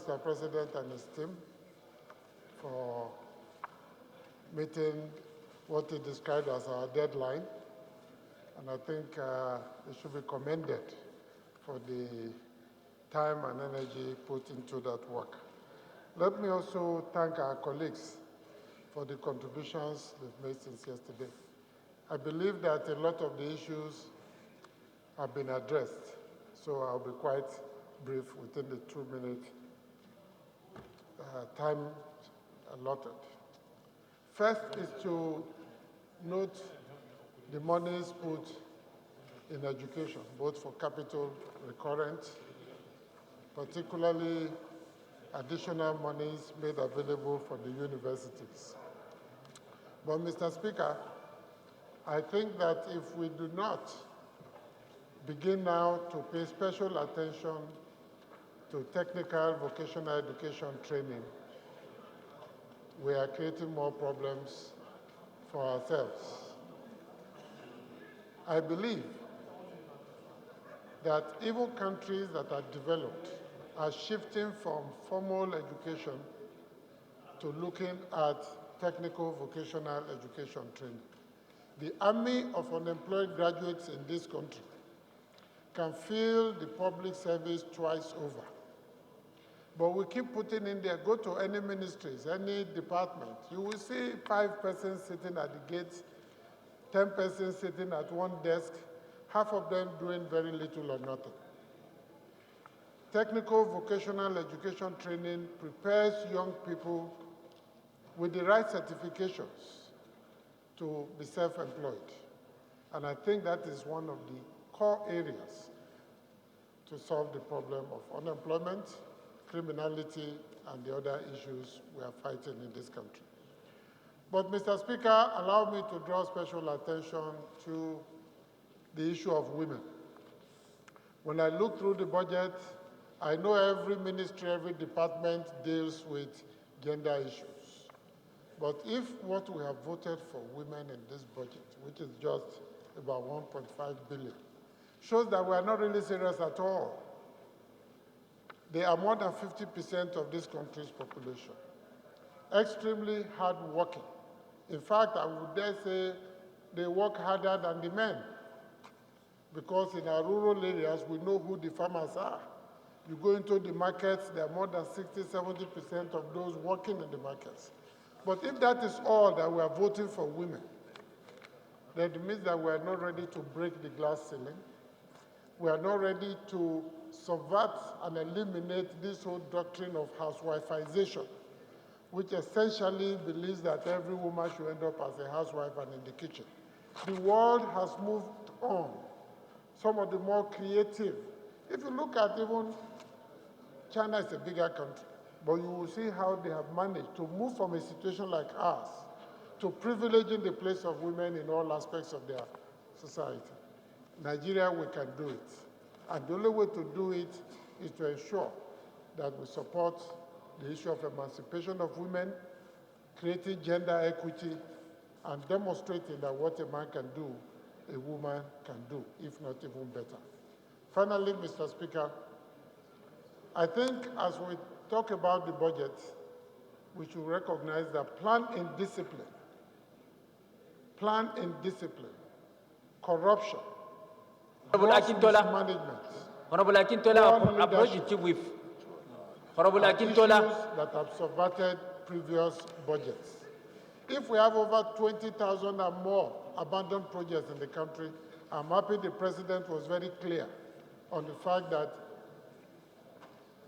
Mr. President and his team for meeting what he described as our deadline. And I think it should be commended for the time and energy put into that work. Let me also thank our colleagues for the contributions they've made since yesterday. I believe that a lot of the issues have been addressed, so I'll be quite brief within the 2-minute time allotted. First is to note the monies put in education, both for capital recurrent, particularly additional monies made available for the universities. But, Mr. Speaker, I think that if we do not begin now to pay special attention to technical vocational education training, we are creating more problems for ourselves. I believe that even countries that are developed are shifting from formal education to looking at technical vocational education training. The army of unemployed graduates in this country can fill the public service twice over. But we keep putting in there, go to any ministries, any department, you will see 5 persons sitting at the gates, 10 persons sitting at one desk, half of them doing very little or nothing. Technical vocational education training prepares young people with the right certifications to be self-employed. And I think that is one of the core areas to solve the problem of unemployment, criminality, and the other issues we are fighting in this country. But, Mr. Speaker, allow me to draw special attention to the issue of women. When I look through the budget, I know every ministry, every department deals with gender issues. But if what we have voted for women in this budget, which is just about 1.5 billion, shows that we are not really serious at all. They are more than 50% of this country's population, extremely hardworking. In fact, I would dare say they work harder than the men, because in our rural areas, we know who the farmers are. You go into the markets, there are more than 60–70% of those working in the markets. But if that is all that we are voting for women, then it means that we are not ready to break the glass ceiling. We are not ready to subvert and eliminate this whole doctrine of housewifeization, which essentially believes that every woman should end up as a housewife and in the kitchen. The world has moved on. Some of the more creative. If you look at even China is a bigger country, but you will see how they have managed to move from a situation like ours to privileging the place of women in all aspects of their society. Nigeria, we can do it. And the only way to do it is to ensure that we support the issue of emancipation of women, creating gender equity, and demonstrating that what a man can do, a woman can do, if not even better. Finally, Mr. Speaker, I think as we talk about the budget, we should recognize that plan and discipline, corruption, mismanagement, Honorable Akintola, approach it with Honorable Akintola. Issues that have subverted previous budgets. If we have over 20,000 or more abandoned projects in the country, I'm happy the President was very clear on the fact that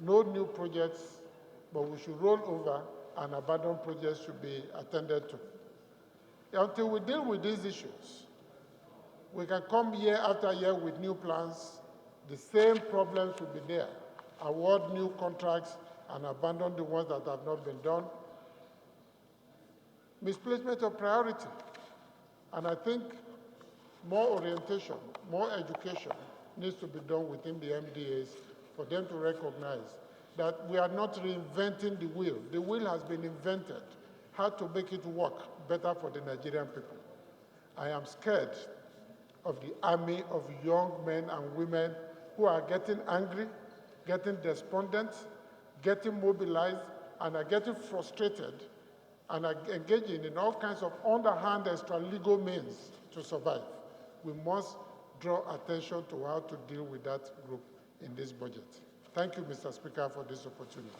no new projects, but we should roll over and abandoned projects should be attended to. Until we deal with these issues, we can come year after year with new plans, the same problems will be there. Award new contracts and abandon the ones that have not been done. Misplacement of priority. And I think more orientation, more education needs to be done within the MDAs for them to recognize that we are not reinventing the wheel. The wheel has been invented. How to make it work better for the Nigerian people. I am scared of the army of young men and women who are getting angry, getting despondent, getting mobilized and are getting frustrated and are engaging in all kinds of underhand extra-legal means to survive. We must draw attention to how to deal with that group in this budget. Thank you, Mr. Speaker, for this opportunity.